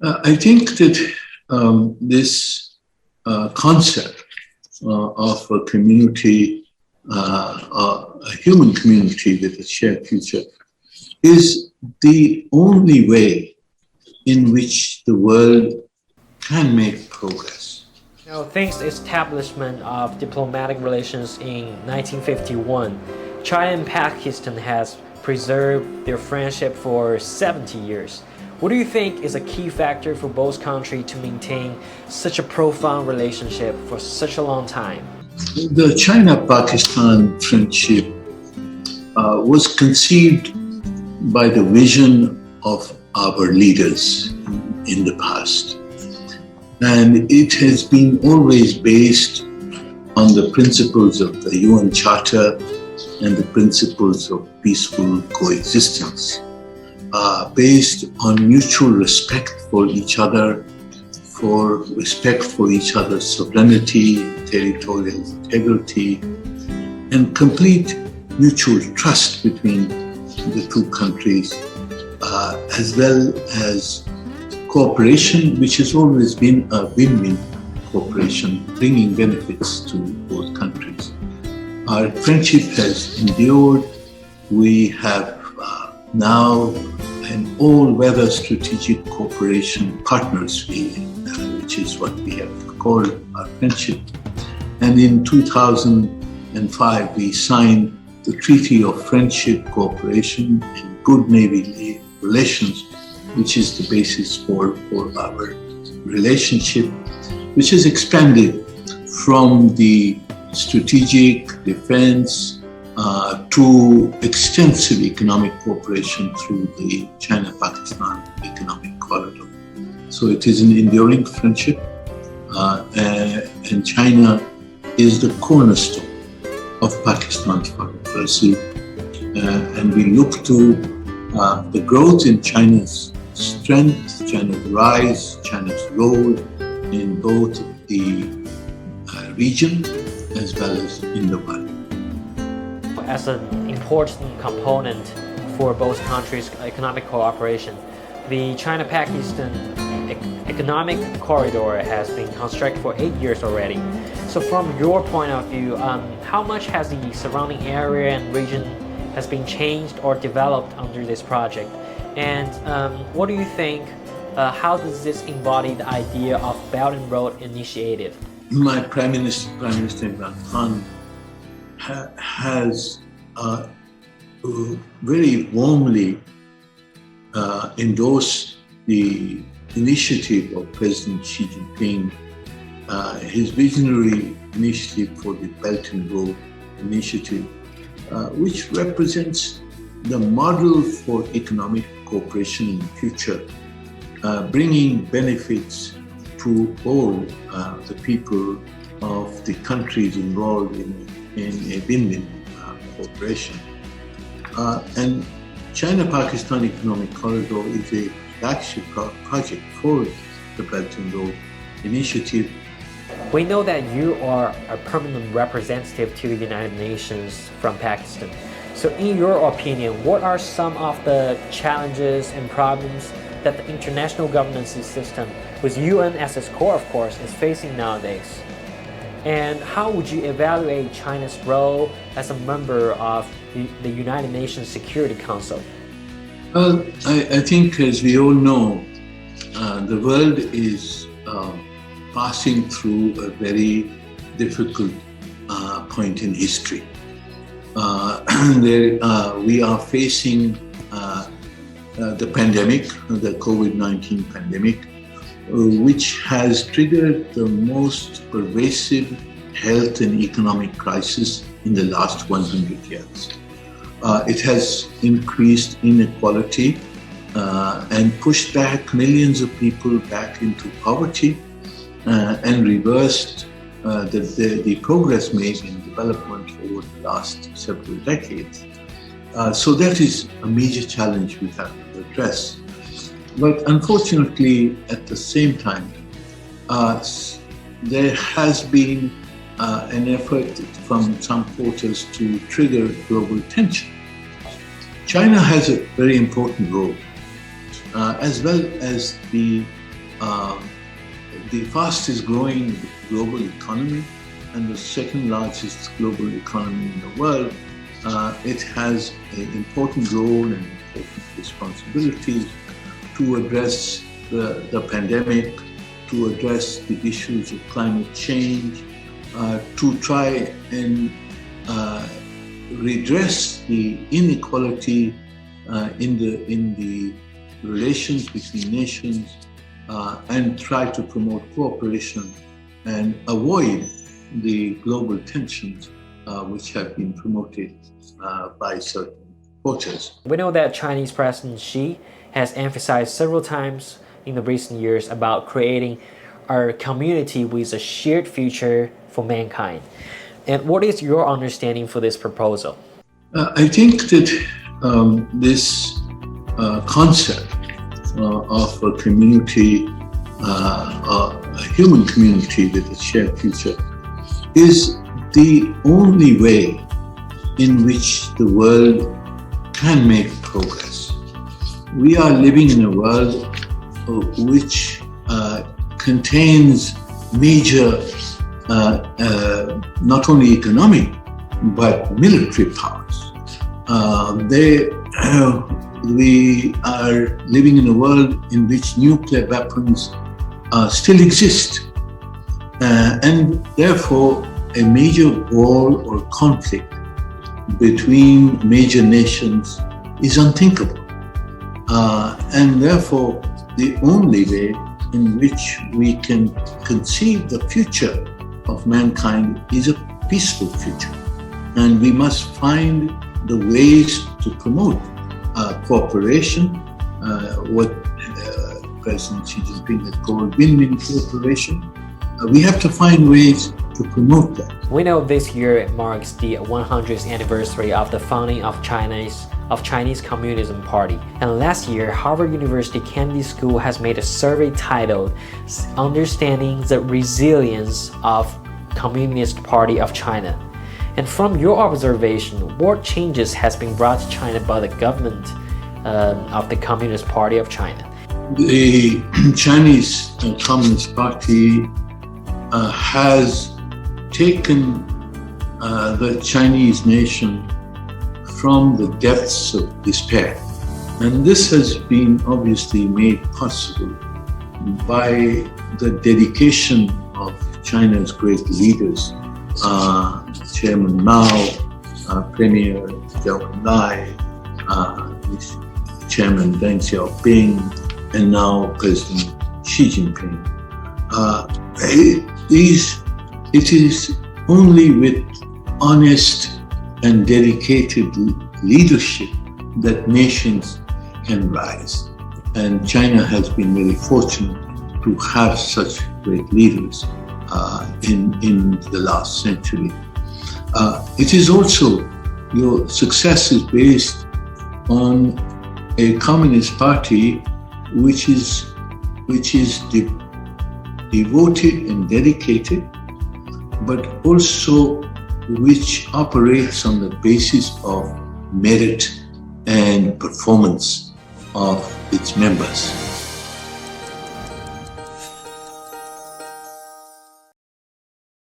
I think that this concept of a community, a human community with a shared future, is the only way in which the world can make progress. Now, since the establishment of diplomatic relations in 1951, China and Pakistan has preserved their friendship for 70 years. What do you think is a key factor for both countries to maintain such a profound relationship for such a long time? The China-Pakistan friendship was conceived by the vision of our leaders in the past. And it has been always based on the principles of the UN Charter and the principles of peaceful coexistence, based on mutual respect for each other, for respect for each other's sovereignty, territorial integrity, and complete mutual trust between the two countries, as well as cooperation, which has always been a win-win cooperation, bringing benefits to both countries. Our friendship has endured. We have now an all-weather strategic cooperation partners, which is what we have called our friendship. And in 2005, we signed the Treaty of Friendship, Cooperation, and Good Neighborly Relations, which is the basis for our relationship, which has expanded from the strategic defense to extensive economic cooperation through the China-Pakistan economic corridor. So it is an enduring friendship, and China is the cornerstone of Pakistan's foreign policy, and we look to the growth in China's strength, China's rise, China's role in both the region as well as in the world. As an important component for both countries' economic cooperation, the China-Pakistan economic corridor has been constructed for 8 years already. So from your point of view, how much has the surrounding area and region has been changed or developed under this project? And what do you think, how does this embody the idea of Belt and Road Initiative? My Prime Minister Imran Khan has very warmly endorsed the initiative of President Xi Jinping, his visionary initiative for the Belt and Road Initiative, which represents the model for economic cooperation in the future, bringing benefits to all the people of the countries involved in a win-win cooperation. And China-Pakistan Economic Corridor is a flagship project for the Belt and Road Initiative. We know that you are a permanent representative to the United Nations from Pakistan. So in your opinion, what are some of the challenges and problems that the international governance system, with UN as its core, of course, is facing nowadays? And how would you evaluate China's role as a member of the United Nations Security Council? Well, I think, as we all know, the world is passing through a very difficult point in history. We are facing the pandemic, the COVID-19 pandemic, which has triggered the most pervasive health and economic crisis in the last 100 years. It has increased inequality and pushed back millions of people back into poverty and reversed the progress made in development over the last several decades. So that is a major challenge we have to address. But unfortunately, at the same time, there has been an effort from some quarters to trigger global tension. China has a very important role, as well as the the fastest growing global economy and the second largest global economy in the world, it has an important role and important responsibilities to address the pandemic, to address the issues of climate change, to try and redress the inequality in the relations between nations, and try to promote cooperation and avoid the global tensions which have been promoted by certain quarters. We know that Chinese President Xi has emphasized several times in the recent years about creating a community with a shared future for mankind. And what is your understanding for this proposal? I think that this concept of a community, a human community with a shared future, is the only way in which the world can make progress. We are living in a world which contains major, not only economic, but military powers. We are living in a world in which nuclear weapons still exist. And therefore, a major war or conflict between major nations is unthinkable. And therefore, the only way in which we can conceive the future of mankind is a peaceful future. And we must find the ways to promote cooperation, what President Xi Jinping has called win-win cooperation. We have to find ways to promote that. We know this year marks the 100th anniversary of the founding of Chinese Communism Party. And last year, Harvard University Kennedy School has made a survey titled Understanding the Resilience of Communist Party of China. And from your observation, what changes has been brought to China by the government of the Communist Party of China? The Chinese Communist Party has taken the Chinese nation from the depths of despair. And this has been obviously made possible by the dedication of China's great leaders, Chairman Mao, Premier Zhou Enlai, Chairman Deng Xiaoping, and now President Xi Jinping. It is only with honest and dedicated leadership that nations can rise. And China has been very fortunate to have such great leaders in the last century. It is also, your success is based on a Communist Party which is devoted and dedicated, but also which operates on the basis of merit and performance of its members.